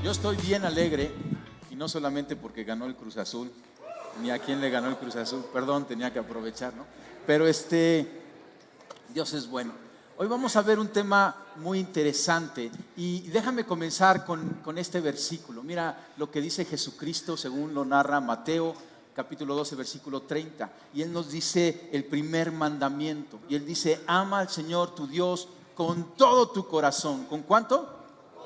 Yo estoy bien alegre, y no solamente porque ganó el Cruz Azul, ni a quién le ganó el Cruz Azul, perdón, tenía que aprovechar, ¿no? Pero Dios es bueno. Hoy vamos a ver un tema muy interesante y déjame comenzar con este versículo. Mira lo que dice Jesucristo según lo narra Mateo capítulo 12 versículo 30, y Él nos dice el primer mandamiento, y Él dice: ama al Señor tu Dios con todo tu corazón. ¿Con cuánto?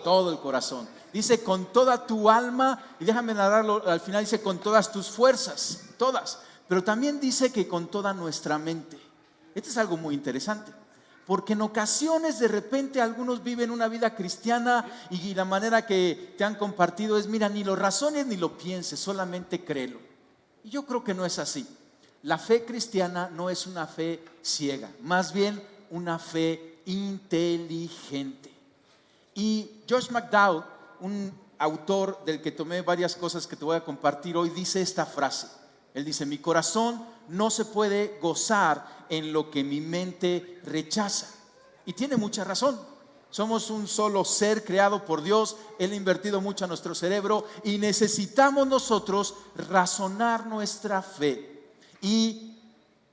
Todo el corazón. Dice con toda tu alma, y déjame narrarlo al final, dice con todas tus fuerzas, todas, pero también dice que con toda nuestra mente. Esto es algo muy interesante, porque en ocasiones de repente algunos viven una vida cristiana y la manera que te han compartido es: mira, ni lo razones ni lo pienses, solamente créelo. Y yo creo que no es así. La fe cristiana no es una fe ciega, más bien una fe inteligente. Y Josh McDowell, un autor del que tomé varias cosas que te voy a compartir hoy, dice esta frase. Él dice: mi corazón no se puede gozar en lo que mi mente rechaza. Y tiene mucha razón. Somos un solo ser creado por Dios. Él ha invertido mucho a nuestro cerebro y necesitamos nosotros razonar nuestra fe y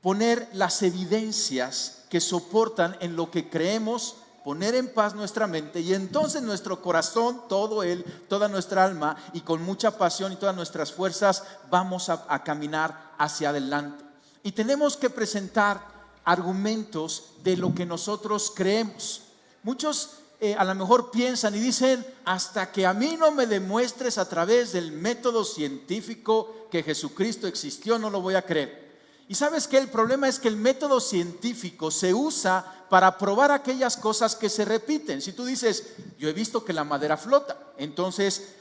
poner las evidencias que soportan en lo que creemos, poner en paz nuestra mente, y entonces nuestro corazón, todo él, toda nuestra alma, y con mucha pasión y todas nuestras fuerzas vamos a caminar hacia adelante. Y tenemos que presentar argumentos de lo que nosotros creemos. Muchos a lo mejor piensan y dicen: hasta que a mí no me demuestres a través del método científico que Jesucristo existió, no lo voy a creer. Y sabes que el problema es que el método científico se usa para probar aquellas cosas que se repiten. Si tú dices: yo he visto que la madera flota, entonces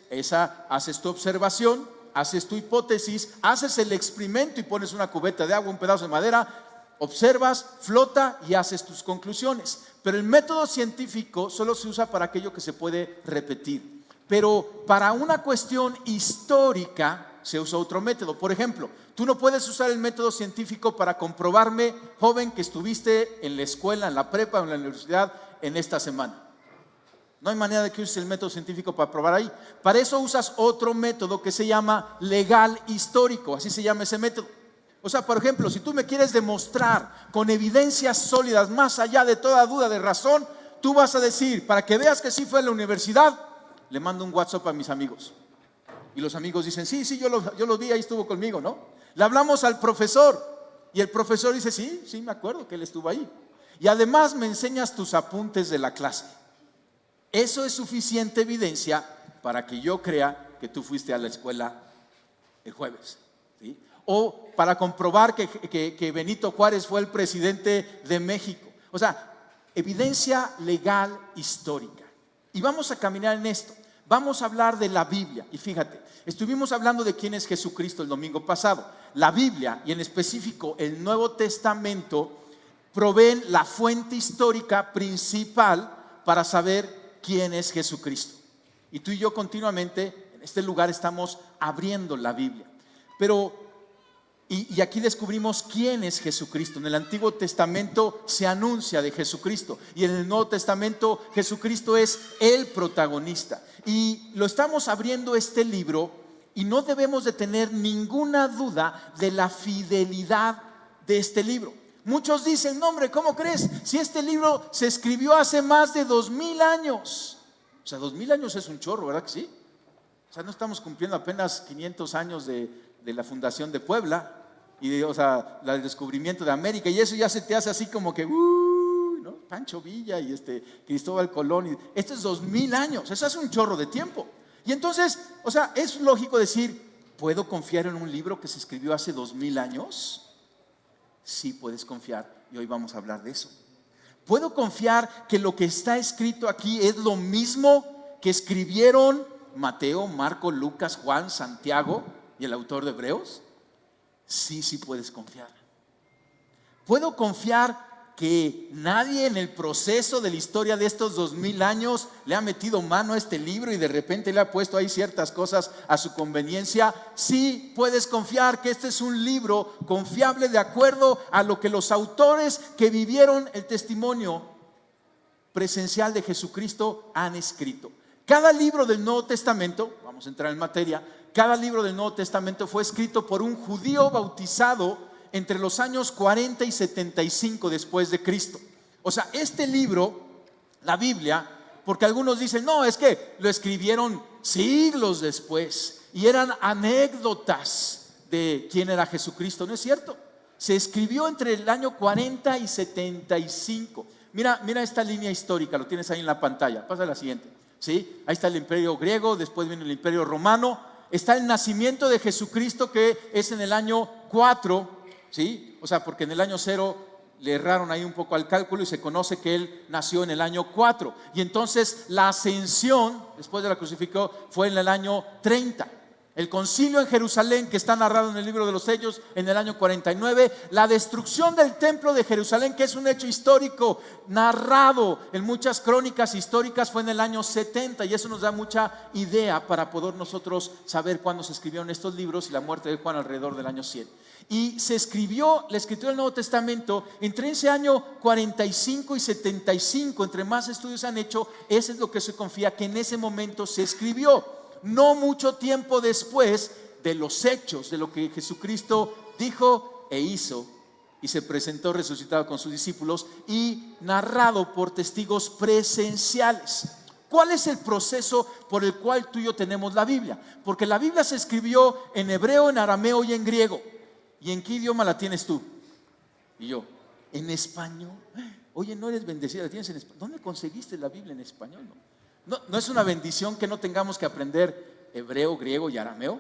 haces tu observación, haces tu hipótesis, haces el experimento y pones una cubeta de agua, un pedazo de madera, observas, flota y haces tus conclusiones. Pero el método científico solo se usa para aquello que se puede repetir. Pero para una cuestión histórica se usa otro método. Por ejemplo, tú no puedes usar el método científico para comprobarme, joven, que estuviste en la escuela, en la prepa o en la universidad en esta semana. No hay manera de que uses el método científico para probar ahí. Para eso usas otro método que se llama legal histórico, así se llama ese método. O sea, por ejemplo, si tú me quieres demostrar con evidencias sólidas, más allá de toda duda de razón, tú vas a decir: para que veas que sí fue en la universidad, le mando un WhatsApp a mis amigos. Y los amigos dicen: sí, yo lo vi, ahí estuvo conmigo, ¿no? Le hablamos al profesor y el profesor dice: sí, me acuerdo que él estuvo ahí. Y además me enseñas tus apuntes de la clase. Eso es suficiente evidencia para que yo crea que tú fuiste a la escuela el jueves, ¿sí? O para comprobar que Benito Juárez fue el presidente de México. O sea, evidencia legal histórica. Y vamos a caminar en esto. Vamos a hablar de la Biblia. Y fíjate, estuvimos hablando de quién es Jesucristo el domingo pasado. La Biblia, y en específico el Nuevo Testamento, proveen la fuente histórica principal para saber quién es Jesucristo. Y tú y yo continuamente en este lugar estamos abriendo la Biblia. Pero Y aquí descubrimos quién es Jesucristo. En el Antiguo Testamento se anuncia de Jesucristo, y en el Nuevo Testamento Jesucristo es el protagonista. Y lo estamos abriendo este libro, y no debemos de tener ninguna duda de la fidelidad de este libro. Muchos dicen: no, hombre, ¿cómo crees? Si este libro se escribió hace más de 2000 años. O sea, 2000 años es un chorro, ¿verdad que sí? O sea, no estamos cumpliendo apenas 500 años de la fundación de Puebla y el descubrimiento de América, y eso ya se te hace así como que ¿no? Pancho Villa y Cristóbal Colón, y esto es 2000 años, eso es un chorro de tiempo. Y entonces, es lógico decir: ¿puedo confiar en un libro que se escribió hace 2000 años? Sí, puedes confiar, y hoy vamos a hablar de eso. ¿Puedo confiar que lo que está escrito aquí es lo mismo que escribieron Mateo, Marco, Lucas, Juan, Santiago y el autor de Hebreos? Sí puedes confiar. ¿Puedo confiar que nadie en el proceso de la historia de estos 2000 años le ha metido mano a este libro y de repente le ha puesto ahí ciertas cosas a su conveniencia? Sí puedes confiar que este es un libro confiable de acuerdo a lo que los autores que vivieron el testimonio presencial de Jesucristo han escrito. Cada libro del Nuevo Testamento, vamos a entrar en materia, cada libro del Nuevo Testamento fue escrito por un judío bautizado entre los años 40 y 75 después de Cristo. O sea, este libro, la Biblia, porque algunos dicen, no, es que lo escribieron siglos después y eran anécdotas de quién era Jesucristo. No es cierto. Se escribió entre el año 40 y 75. Mira esta línea histórica, lo tienes ahí en la pantalla. Pasa a la siguiente. ¿Sí? Ahí está el imperio griego, después viene el imperio romano. Está el nacimiento de Jesucristo, que es en el año 4, ¿sí? O sea, porque en el año 0 le erraron ahí un poco al cálculo y se conoce que él nació en el año 4. Y entonces la ascensión, después de la crucifixión, fue en el año 30. El concilio en Jerusalén, que está narrado en el libro de los Hechos, en el año 49. La destrucción del templo de Jerusalén, que es un hecho histórico narrado en muchas crónicas históricas, fue en el año 70. Y eso nos da mucha idea para poder nosotros saber cuándo se escribieron estos libros, y la muerte de Juan alrededor del año 100. Y se escribió la escritura del Nuevo Testamento entre ese año 45 y 75. Entre más estudios han hecho, eso es lo que se confía que en ese momento se escribió. No mucho tiempo después de los hechos, de lo que Jesucristo dijo e hizo, y se presentó resucitado con sus discípulos y narrado por testigos presenciales. ¿Cuál es el proceso por el cual tú y yo tenemos la Biblia? Porque la Biblia se escribió en hebreo, en arameo y en griego. ¿Y en qué idioma la tienes tú? Y yo, en español. Oye, no eres bendecida, la tienes en español. ¿Dónde conseguiste la Biblia en español? ¿No es una bendición que no tengamos que aprender hebreo, griego y arameo?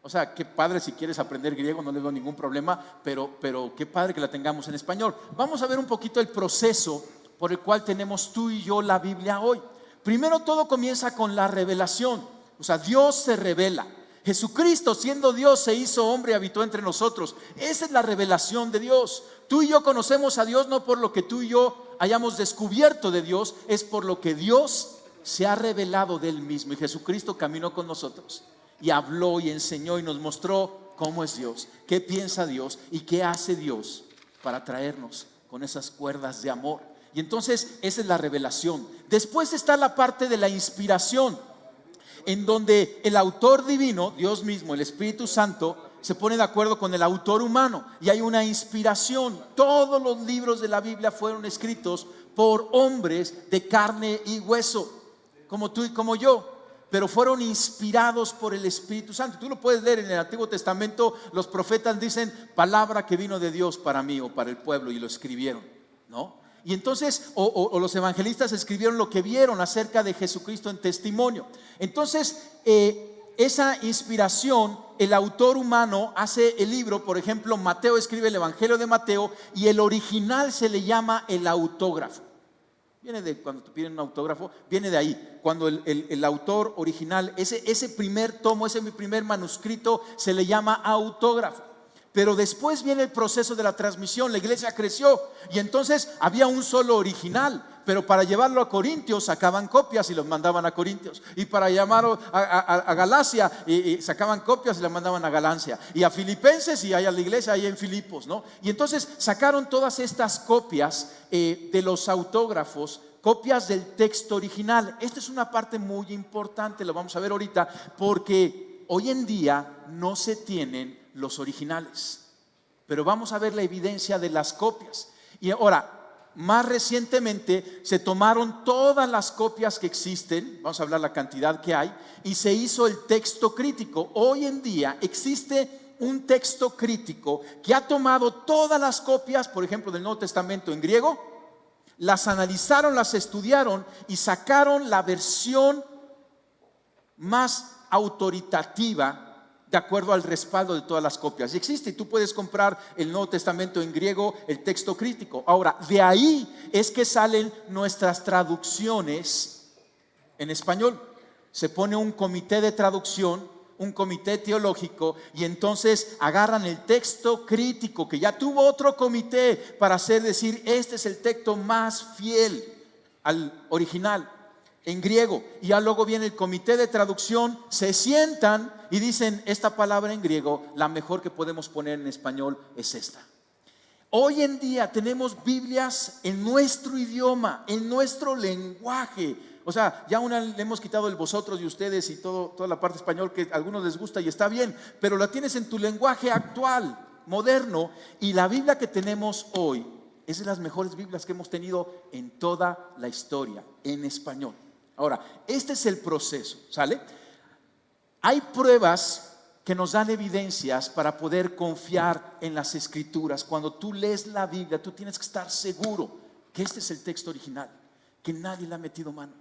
O sea, qué padre si quieres aprender griego, no le veo ningún problema, pero qué padre que la tengamos en español. Vamos a ver un poquito el proceso por el cual tenemos tú y yo la Biblia hoy. Primero, todo comienza con la revelación. O sea, Dios se revela. Jesucristo, siendo Dios, se hizo hombre y habitó entre nosotros. Esa es la revelación de Dios. Tú y yo conocemos a Dios no por lo que tú y yo hayamos descubierto de Dios, es por lo que Dios se ha revelado de Él mismo. Y Jesucristo caminó con nosotros y habló y enseñó y nos mostró cómo es Dios, qué piensa Dios y qué hace Dios para traernos con esas cuerdas de amor. Y entonces esa es la revelación. Después está la parte de la inspiración, en donde el autor divino, Dios mismo, el Espíritu Santo, se pone de acuerdo con el autor humano y hay una inspiración. Todos los libros de la Biblia fueron escritos por hombres de carne y hueso, como tú y como yo, pero fueron inspirados por el Espíritu Santo. Tú lo puedes leer en el Antiguo Testamento. Los profetas dicen, palabra que vino de Dios para mí o para el pueblo, y lo escribieron, ¿no? Y entonces, o los evangelistas escribieron lo que vieron acerca de Jesucristo en testimonio. Entonces, esa inspiración, el autor humano hace el libro. Por ejemplo, Mateo escribe el Evangelio de Mateo y el original se le llama el autógrafo. Viene de cuando te piden un autógrafo, viene de ahí. Cuando el autor original, ese primer tomo, ese primer manuscrito se le llama autógrafo. Pero después viene el proceso de la transmisión. La iglesia creció y entonces había un solo original, pero para llevarlo a Corintios sacaban copias y los mandaban a Corintios, y para llamarlo a Galacia y sacaban copias y las mandaban a Galacia, y a Filipenses, y a la iglesia ahí en Filipos, ¿no? Y entonces sacaron todas estas copias de los autógrafos, copias del texto original. Esta es una parte muy importante, lo vamos a ver ahorita, porque hoy en día no se tienen los originales, pero vamos a ver la evidencia de las copias. Y ahora, más recientemente se tomaron todas las copias que existen, vamos a hablar la cantidad que hay, y se hizo el texto crítico. Hoy en día existe un texto crítico que ha tomado todas las copias, por ejemplo, del Nuevo Testamento en griego, las analizaron, las estudiaron y sacaron la versión más autoritativa de acuerdo al respaldo de todas las copias. Y existe, tú puedes comprar el Nuevo Testamento en griego, el texto crítico. Ahora, de ahí es que salen nuestras traducciones en español. Se pone un comité de traducción, un comité teológico, y entonces agarran el texto crítico que ya tuvo otro comité para hacer decir, este es el texto más fiel al original en griego, y ya luego viene el comité de traducción, se sientan y dicen, esta palabra en griego, la mejor que podemos poner en español es esta. Hoy en día tenemos Biblias en nuestro idioma, en nuestro lenguaje. O sea, ya le hemos quitado el vosotros y ustedes y toda la parte español que a algunos les gusta y está bien, pero la tienes en tu lenguaje actual, moderno, y la Biblia que tenemos hoy es de las mejores Biblias que hemos tenido en toda la historia, en español. Ahora, este es el proceso, ¿sale? Hay pruebas que nos dan evidencias para poder confiar en las Escrituras. Cuando tú lees la Biblia, tú tienes que estar seguro que este es el texto original, que nadie le ha metido mano,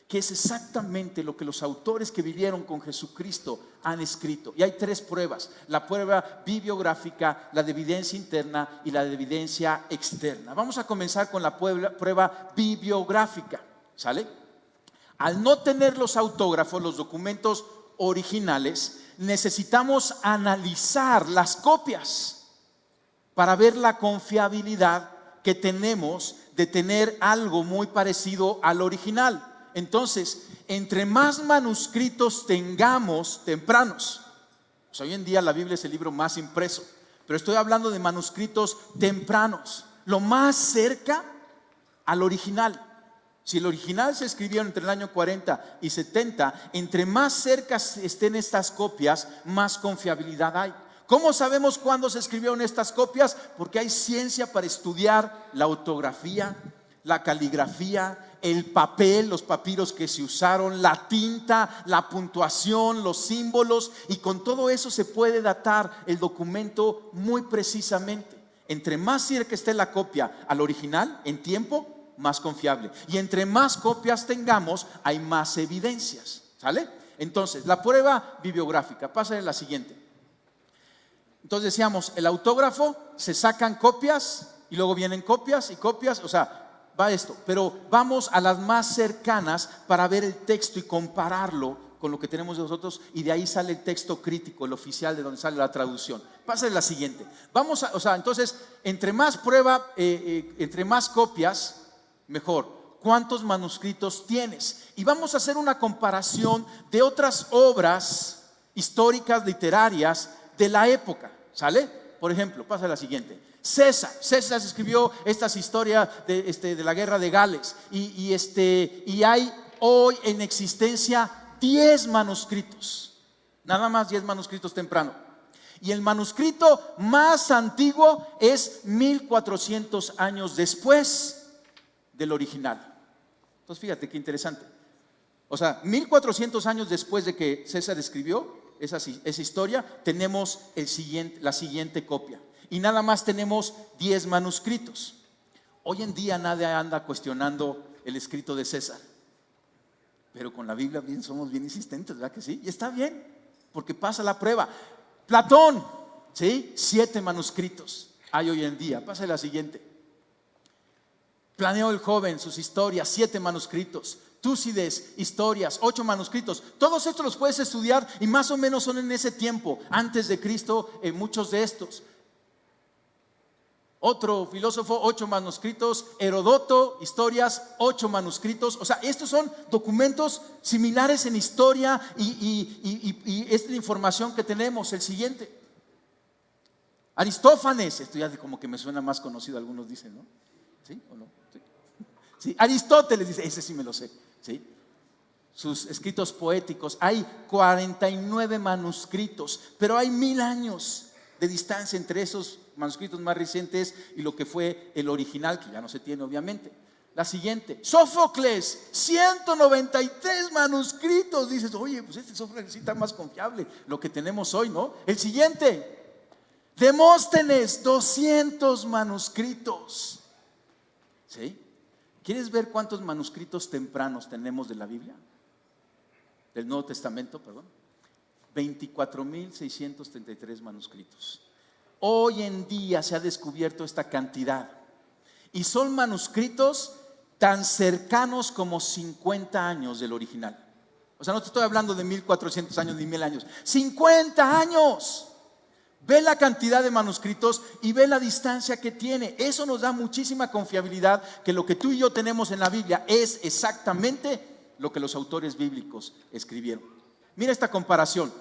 que es exactamente lo que los autores que vivieron con Jesucristo han escrito. Y hay tres pruebas: la prueba bibliográfica, la de evidencia interna y la de evidencia externa. Vamos a comenzar con la prueba bibliográfica, ¿sale? Al no tener los autógrafos, los documentos originales, necesitamos analizar las copias para ver la confiabilidad que tenemos de tener algo muy parecido al original. Entonces, entre más manuscritos tengamos tempranos, pues hoy en día la Biblia es el libro más impreso, pero estoy hablando de manuscritos tempranos, lo más cerca al original. Si el original se escribió entre el año 40 y 70, entre más cerca estén estas copias, más confiabilidad hay. ¿Cómo sabemos cuándo se escribieron estas copias? Porque hay ciencia para estudiar la ortografía, la caligrafía, el papel, los papiros que se usaron, la tinta, la puntuación, los símbolos, y con todo eso se puede datar el documento muy precisamente. Entre más cerca esté la copia al original en tiempo, más confiable. Y entre más copias tengamos, hay más evidencias, ¿sale? Entonces, la prueba bibliográfica, pasa en la siguiente. Entonces decíamos, el autógrafo, se sacan copias y luego vienen copias y copias, o sea, va esto, pero vamos a las más cercanas para ver el texto y compararlo con lo que tenemos nosotros, y de ahí sale el texto crítico, el oficial, de donde sale la traducción. Pasa en la siguiente. Vamos a, o sea, entonces, entre más prueba, entre más copias, mejor. ¿Cuántos manuscritos tienes? Y vamos a hacer una comparación de otras obras históricas, literarias de la época, ¿sale? Por ejemplo, pasa la siguiente. César escribió estas historias de la guerra de Gales, y hay hoy en existencia 10 manuscritos, nada más 10 manuscritos temprano. Y el manuscrito más antiguo es 1400 años después del original. Entonces fíjate qué interesante. O sea, 1400 años después de que César escribió esa historia, tenemos la siguiente copia. Y nada más tenemos 10 manuscritos. Hoy en día nadie anda cuestionando el escrito de César, pero con la Biblia somos bien insistentes, ¿verdad que sí? Y está bien, porque pasa la prueba. Platón, ¿sí? 7 manuscritos hay hoy en día. Pasa la siguiente. Planeo el Joven, sus historias, 7 manuscritos. Túcides, historias, 8 manuscritos. Todos estos los puedes estudiar y más o menos son en ese tiempo, antes de Cristo, muchos de estos. Otro filósofo, 8 manuscritos. Heródoto, historias, 8 manuscritos. O sea, estos son documentos similares en historia y esta es la información que tenemos. El siguiente. Aristófanes, esto ya como que me suena más conocido, algunos dicen, ¿no? ¿Sí o no? ¿Sí? Sí. Aristóteles dice, ese sí me lo sé, ¿sí? Sus escritos poéticos, hay 49 manuscritos, pero hay 1000 años de distancia entre esos manuscritos más recientes y lo que fue el original, que ya no se tiene obviamente. La siguiente, Sófocles, 193 manuscritos. Dices, oye, pues este Sófocles sí está más confiable, lo que tenemos hoy, ¿no? El siguiente, Demóstenes, 200 manuscritos. ¿Sí? ¿Quieres ver cuántos manuscritos tempranos tenemos de la Biblia? Del Nuevo Testamento, perdón. 24,633 manuscritos. Hoy en día se ha descubierto esta cantidad. Y son manuscritos tan cercanos como 50 años del original. O sea, no te estoy hablando de 1400 años ni 1000 años. 50 años. Ve la cantidad de manuscritos y ve la distancia que tiene. Eso nos da muchísima confiabilidad que lo que tú y yo tenemos en la Biblia es exactamente lo que los autores bíblicos escribieron. Mira esta comparación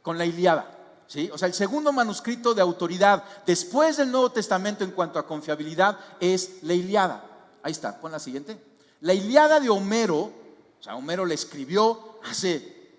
con la Ilíada, ¿sí? O sea, el segundo manuscrito de autoridad después del Nuevo Testamento en cuanto a confiabilidad es la Ilíada. Ahí está, pon la siguiente. La Ilíada de Homero, O sea, Homero le escribió hace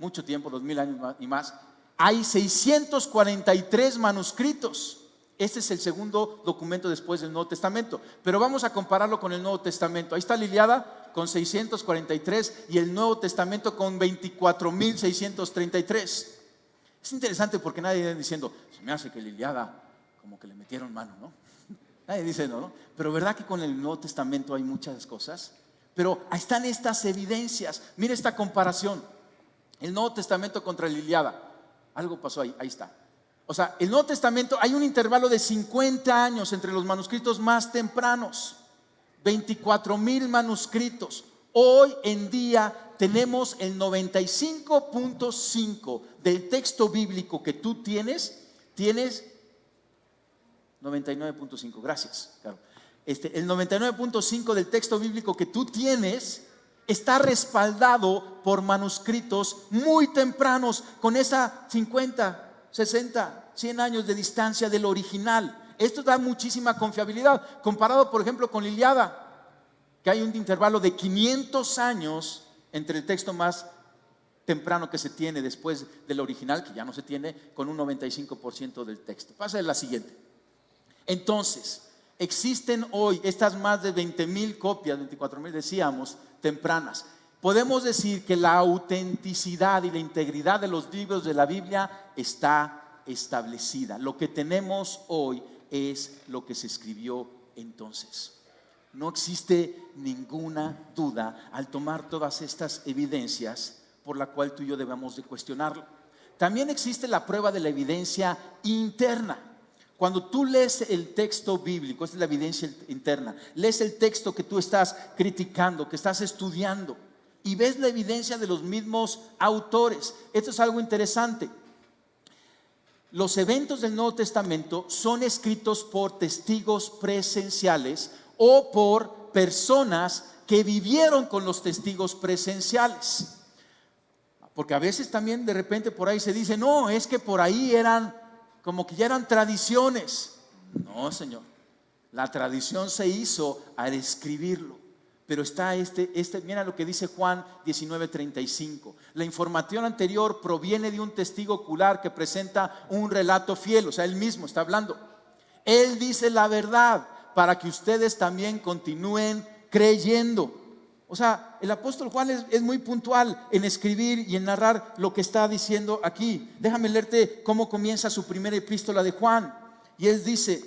mucho tiempo, 2000 años y más. Hay 643 manuscritos. Este es el segundo documento después del Nuevo Testamento. Pero vamos a compararlo con el Nuevo Testamento. Ahí está la Ilíada con 643 y el Nuevo Testamento con 24,633. Es interesante porque nadie viene diciendo, se me hace que la Ilíada como que le metieron mano, ¿no? Nadie dice no, ¿no? Pero ¿verdad que con el Nuevo Testamento hay muchas cosas? Pero ahí están estas evidencias. Mira esta comparación. El Nuevo Testamento contra la Ilíada. Algo pasó ahí, ahí está. O sea, el Nuevo Testamento hay un intervalo de 50 años entre los manuscritos más tempranos. 24,000 manuscritos. Hoy en día tenemos el 95.5 del texto bíblico que tú tienes 99.5, gracias, Caro. El 99.5 del texto bíblico que tú tienes está respaldado por manuscritos muy tempranos, con esa 50, 60, 100 años de distancia del original. Esto da muchísima confiabilidad, comparado por ejemplo con la Ilíada, que hay un intervalo de 500 años entre el texto más temprano que se tiene después del original, que ya no se tiene, con un 95% del texto. Pasa a la siguiente. Entonces, existen hoy estas más de 20,000 copias, 24,000 decíamos, tempranas. Podemos decir que la autenticidad y la integridad de los libros de la Biblia está establecida. Lo que tenemos hoy es lo que se escribió entonces. No existe ninguna duda al tomar todas estas evidencias por la cual tú y yo debemos de cuestionarlo. También existe la prueba de la evidencia interna. Cuando tú lees el texto bíblico, esta es la evidencia interna, lees el texto que tú estás criticando, que estás estudiando, y ves la evidencia de los mismos autores. Esto es algo interesante. Los eventos del Nuevo Testamento son escritos por testigos presenciales o por personas que vivieron con los testigos presenciales. Porque a veces también de repente por ahí se dice, no, es que por ahí eran como que ya eran tradiciones. No, Señor, la tradición se hizo al escribirlo. Pero está mira lo que dice Juan 19:35. La información anterior proviene de un testigo ocular que presenta un relato fiel. O sea, él mismo está hablando. Él dice la verdad para que ustedes también continúen creyendo. O sea, el apóstol Juan es muy puntual en escribir y en narrar lo que está diciendo aquí. Déjame leerte cómo comienza su primera epístola de Juan. Y él dice,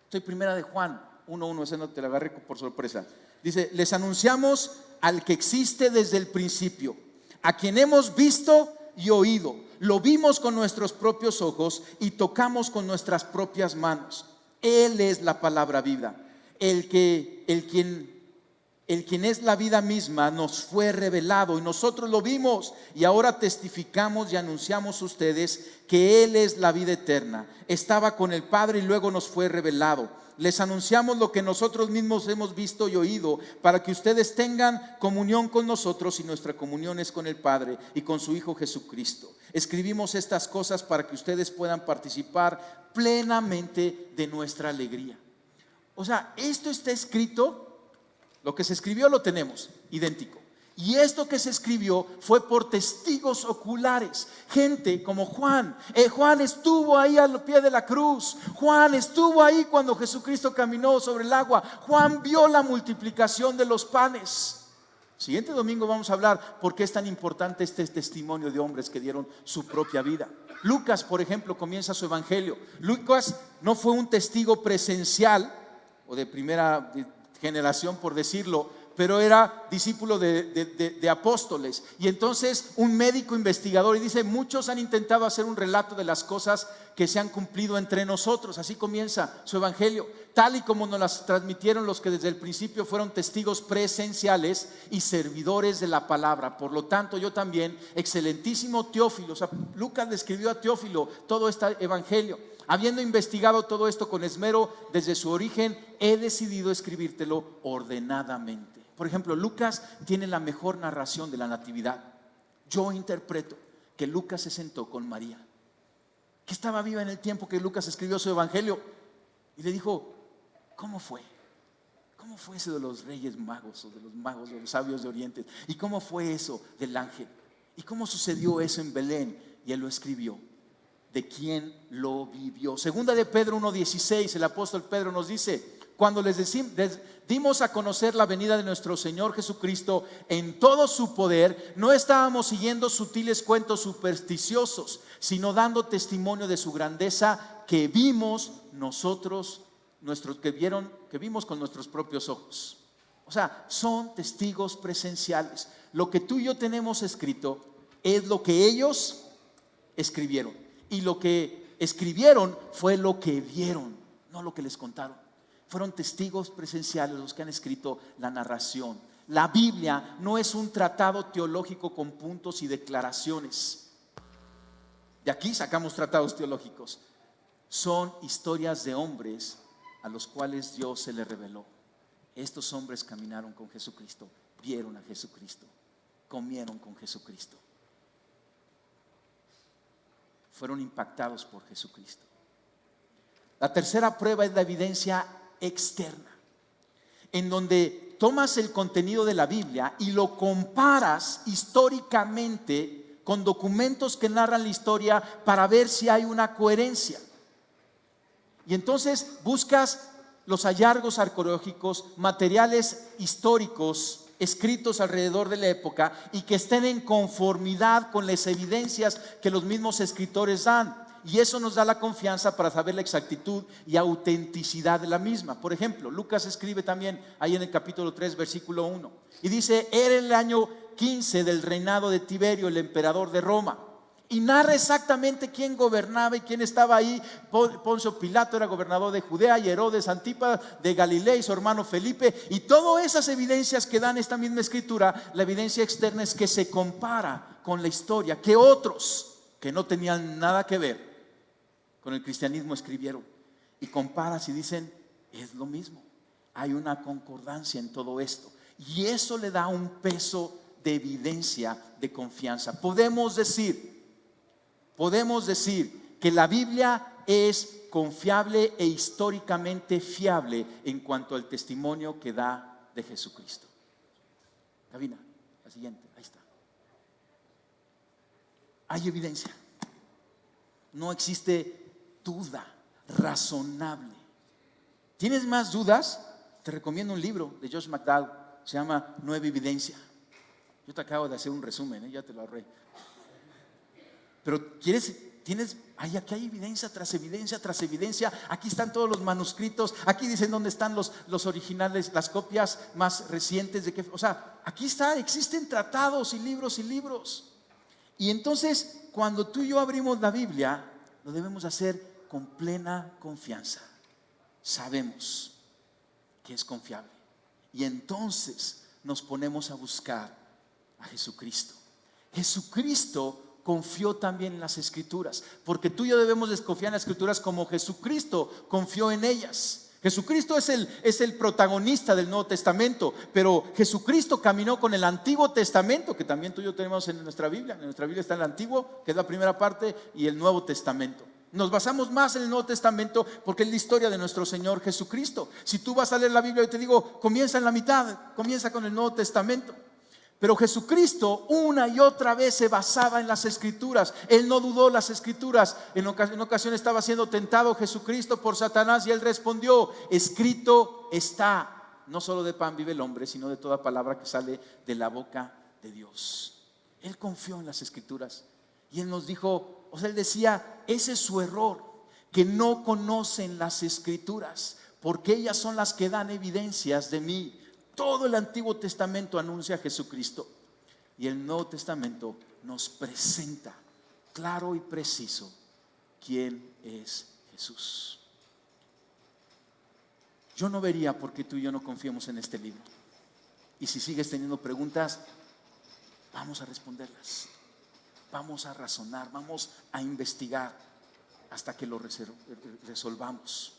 estoy primera de Juan 1:1, ese no te la agarré por sorpresa. Dice, les anunciamos al que existe desde el principio, a quien hemos visto y oído. Lo vimos con nuestros propios ojos y tocamos con nuestras propias manos. Él es la palabra viva. El quien es la vida misma nos fue revelado y nosotros lo vimos y ahora testificamos y anunciamos a ustedes que Él es la vida eterna. Estaba con el Padre y luego nos fue revelado. Les anunciamos lo que nosotros mismos hemos visto y oído para que ustedes tengan comunión con nosotros, y nuestra comunión es con el Padre y con su Hijo Jesucristo. Escribimos estas cosas para que ustedes puedan participar plenamente de nuestra alegría. O sea, esto está escrito. Lo que se escribió lo tenemos idéntico. Y esto que se escribió fue por testigos oculares, gente como Juan. Juan estuvo ahí al pie de la cruz. Juan estuvo ahí cuando Jesucristo caminó sobre el agua. Juan vio la multiplicación de los panes. Siguiente domingo vamos a hablar por qué es tan importante este testimonio de hombres que dieron su propia vida. Lucas, por ejemplo, comienza su evangelio. Lucas no fue un testigo presencial o de primera generación, por decirlo, pero era discípulo de apóstoles. Y entonces un médico investigador, y dice, muchos han intentado hacer un relato de las cosas que se han cumplido entre nosotros. Así comienza su evangelio, tal y como nos las transmitieron los que desde el principio fueron testigos presenciales y servidores de la palabra. Por lo tanto, yo también, excelentísimo Teófilo, o sea, Lucas le escribió a Teófilo todo este evangelio. Habiendo investigado todo esto con esmero desde su origen, he decidido escribírtelo ordenadamente. Por ejemplo, Lucas tiene la mejor narración de la natividad. Yo interpreto que Lucas se sentó con María, que estaba viva en el tiempo que Lucas escribió su evangelio, y le dijo, ¿cómo fue? ¿Cómo fue eso de los reyes magos o de los magos, de los sabios de Oriente? ¿Y cómo fue eso del ángel? ¿Y cómo sucedió eso en Belén? Y él lo escribió. ¿De quién lo vivió? Segunda de Pedro 1:16, el apóstol Pedro nos dice: cuando les dimos a conocer la venida de nuestro Señor Jesucristo en todo su poder, no estábamos siguiendo sutiles cuentos supersticiosos, sino dando testimonio de su grandeza que vimos nosotros, que vimos con nuestros propios ojos. O sea, son testigos presenciales. Lo que tú y yo tenemos escrito es lo que ellos escribieron, y lo que escribieron fue lo que vieron, no lo que les contaron. Fueron testigos presenciales los que han escrito la narración. La Biblia no es un tratado teológico con puntos y declaraciones. De aquí sacamos tratados teológicos. Son historias de hombres a los cuales Dios se les reveló. Estos hombres caminaron con Jesucristo, vieron a Jesucristo, comieron con Jesucristo, fueron impactados por Jesucristo. La tercera prueba es la evidencia externa, en donde tomas el contenido de la Biblia y lo comparas históricamente con documentos que narran la historia para ver si hay una coherencia. Y entonces buscas los hallazgos arqueológicos, materiales históricos escritos alrededor de la época y que estén en conformidad con las evidencias que los mismos escritores dan. Y eso nos da la confianza para saber la exactitud y autenticidad de la misma. Por ejemplo, Lucas escribe también ahí en el capítulo 3, versículo 1, y dice: era el año 15 del reinado de Tiberio, el emperador de Roma. Y narra exactamente quién gobernaba y quién estaba ahí. Poncio Pilato era gobernador de Judea, y Herodes Antipas de Galilea, y su hermano Felipe. Y todas esas evidencias que dan esta misma escritura, la evidencia externa es que se compara con la historia que otros que no tenían nada que ver con el cristianismo escribieron, y comparas y dicen: es lo mismo. Hay una concordancia en todo esto, y eso le da un peso de evidencia, de confianza. Podemos decir que la Biblia es confiable e históricamente fiable en cuanto al testimonio que da de Jesucristo. Cabina, la siguiente, ahí está. Hay evidencia. No existe duda razonable. ¿Tienes más dudas? Te recomiendo un libro de Josh McDowell, se llama Nueva Evidencia. Yo te acabo de hacer un resumen, ya te lo ahorré. Pero aquí hay evidencia tras evidencia tras evidencia. Aquí están todos los manuscritos. Aquí dicen dónde están los originales, las copias más recientes de que, o sea, aquí existen tratados y libros y libros. Y entonces, cuando tú y yo abrimos la Biblia, lo debemos hacer con plena confianza. Sabemos que es confiable, y entonces nos ponemos a buscar a Jesucristo. Jesucristo confió también en las Escrituras, porque tú y yo debemos desconfiar en las Escrituras como Jesucristo confió en ellas. Jesucristo es el protagonista del Nuevo Testamento, pero Jesucristo caminó con el Antiguo Testamento, que también tú y yo tenemos en nuestra Biblia. En nuestra Biblia está el Antiguo, que es la primera parte, y el Nuevo Testamento. Nos basamos más en el Nuevo Testamento porque es la historia de nuestro Señor Jesucristo. Si tú vas a leer la Biblia, yo te digo, comienza en la mitad, comienza con el Nuevo Testamento. Pero Jesucristo una y otra vez se basaba en las Escrituras. Él no dudó las Escrituras. En ocasión estaba siendo tentado Jesucristo por Satanás, y él respondió: escrito está, no solo de pan vive el hombre, sino de toda palabra que sale de la boca de Dios. Él confió en las Escrituras, y él nos dijo, él decía, ese es su error, que no conocen las Escrituras, porque ellas son las que dan evidencias de mí. Todo el Antiguo Testamento anuncia a Jesucristo, y el Nuevo Testamento nos presenta claro y preciso quién es Jesús. Yo no vería por qué tú y yo no confiemos en este libro. Y si sigues teniendo preguntas, vamos a responderlas, vamos a razonar, vamos a investigar hasta que lo resolvamos.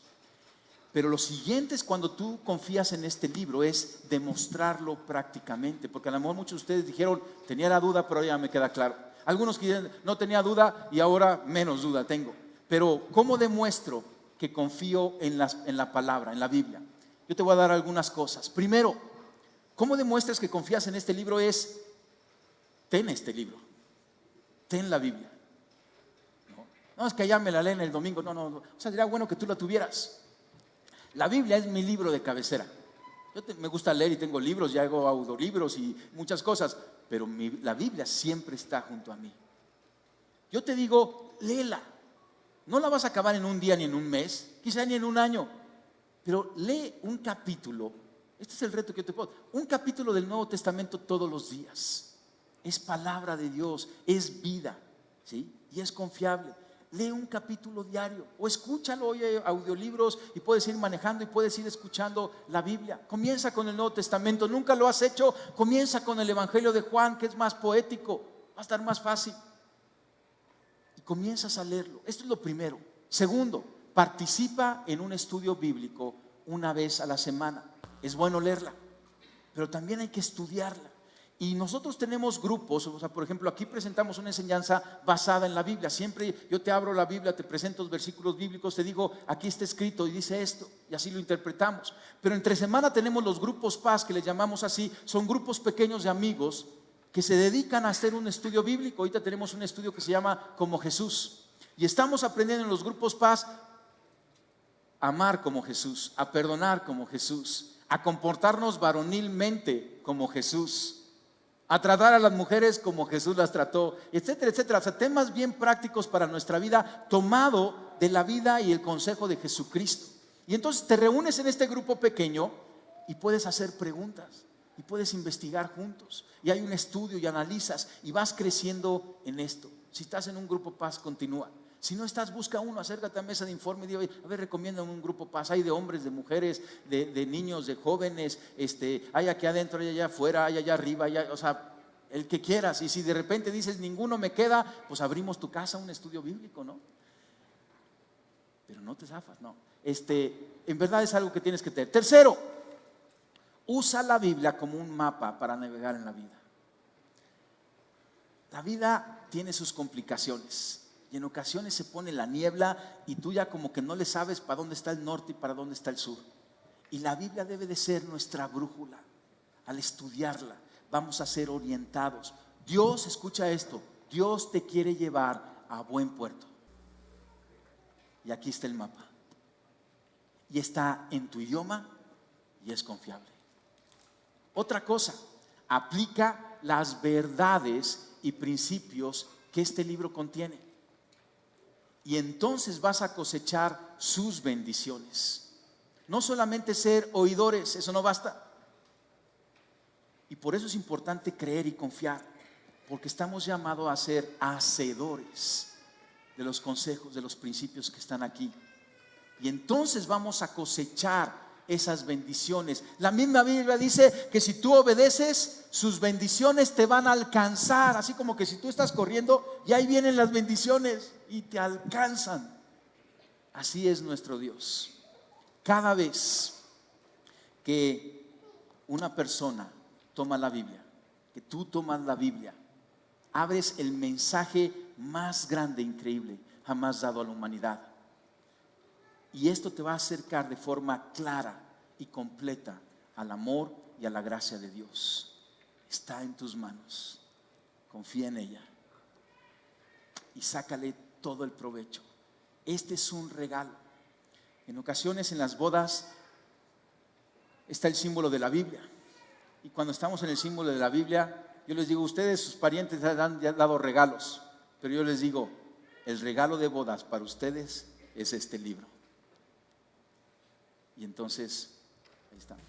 Pero lo siguiente es, cuando tú confías en este libro, es demostrarlo prácticamente. Porque a lo mejor muchos de ustedes dijeron, tenía la duda, pero ya me queda claro. Algunos que dicen, no tenía duda y ahora menos duda tengo. Pero ¿cómo demuestro que confío en la palabra, en la Biblia? Yo te voy a dar algunas cosas. Primero, ¿cómo demuestras que confías en este libro? Ten este libro, ten la Biblia. No, es que allá me la leen el domingo. No. O sea, sería bueno que tú la tuvieras. La Biblia es mi libro de cabecera. Me gusta leer y tengo libros, ya hago audiolibros y muchas cosas, pero la Biblia siempre está junto a mí. Yo te digo, léela. No la vas a acabar en un día ni en un mes, quizá ni en un año, pero lee un capítulo. Este es el reto que yo te puedo. Un capítulo del Nuevo Testamento todos los días. Es palabra de Dios, es vida, ¿sí? Y es confiable. Lee un capítulo diario o escúchalo, oye audiolibros y puedes ir manejando y puedes ir escuchando la Biblia. Comienza con el Nuevo Testamento, nunca lo has hecho, comienza con el Evangelio de Juan, que es más poético, va a estar más fácil. Y comienzas a leerlo. Esto es lo primero. Segundo, participa en un estudio bíblico una vez a la semana. Es bueno leerla, pero también hay que estudiarla. Y nosotros tenemos grupos, o sea, por ejemplo, aquí presentamos una enseñanza basada en la Biblia. Siempre yo te abro la Biblia, te presento los versículos bíblicos, te digo, aquí está escrito y dice esto, y así lo interpretamos. Pero entre semana tenemos los grupos Paz, que les llamamos así, son grupos pequeños de amigos que se dedican a hacer un estudio bíblico. Ahorita tenemos un estudio que se llama Como Jesús. Y estamos aprendiendo en los grupos Paz a amar como Jesús, a perdonar como Jesús, a comportarnos varonilmente como Jesús, a tratar a las mujeres como Jesús las trató, etcétera, etcétera. O sea, temas bien prácticos para nuestra vida, tomado de la vida y el consejo de Jesucristo. Y entonces te reúnes en este grupo pequeño y puedes hacer preguntas y puedes investigar juntos. Y hay un estudio y analizas y vas creciendo en esto. Si estás en un grupo Paz, continúa. Si no estás, busca uno, acércate a mesa de informe y digo, a ver, recomiéndame un grupo Paz. Hay de hombres, de mujeres, de niños, de jóvenes, hay aquí adentro, hay allá afuera, hay allá arriba, o sea, el que quieras. Y si de repente dices, ninguno me queda, pues abrimos tu casa, un estudio bíblico, ¿no? Pero no te zafas, no. En verdad es algo que tienes que tener. Tercero, usa la Biblia como un mapa para navegar en la vida. La vida tiene sus complicaciones. Y en ocasiones se pone la niebla y tú ya como que no le sabes para dónde está el norte y para dónde está el sur. Y la Biblia debe de ser nuestra brújula. Al estudiarla vamos a ser orientados. Dios, escucha esto, Dios te quiere llevar a buen puerto. Y aquí está el mapa. Y está en tu idioma y es confiable. Otra cosa, aplica las verdades y principios que este libro contiene. Y entonces vas a cosechar sus bendiciones. No solamente ser oidores, eso no basta. Y por eso es importante creer y confiar, porque estamos llamados a ser hacedores de los consejos, de los principios que están aquí. Y entonces vamos a cosechar esas bendiciones. La misma Biblia dice que si tú obedeces, sus bendiciones te van a alcanzar. Así como que si tú estás corriendo y ahí vienen las bendiciones y te alcanzan. Así es nuestro Dios. Cada vez que una persona toma la Biblia, que tú tomas la Biblia, abres el mensaje más grande, increíble, jamás dado a la humanidad. Y esto te va a acercar de forma clara y completa al amor y a la gracia de Dios. Está en tus manos. Confía en ella y sácale todo el provecho. Este es un regalo. En ocasiones en las bodas está el símbolo de la Biblia. Y cuando estamos en el símbolo de la Biblia, yo les digo, ustedes, sus parientes han dado regalos, pero yo les digo, el regalo de bodas para ustedes es este libro. Y entonces, ahí estamos.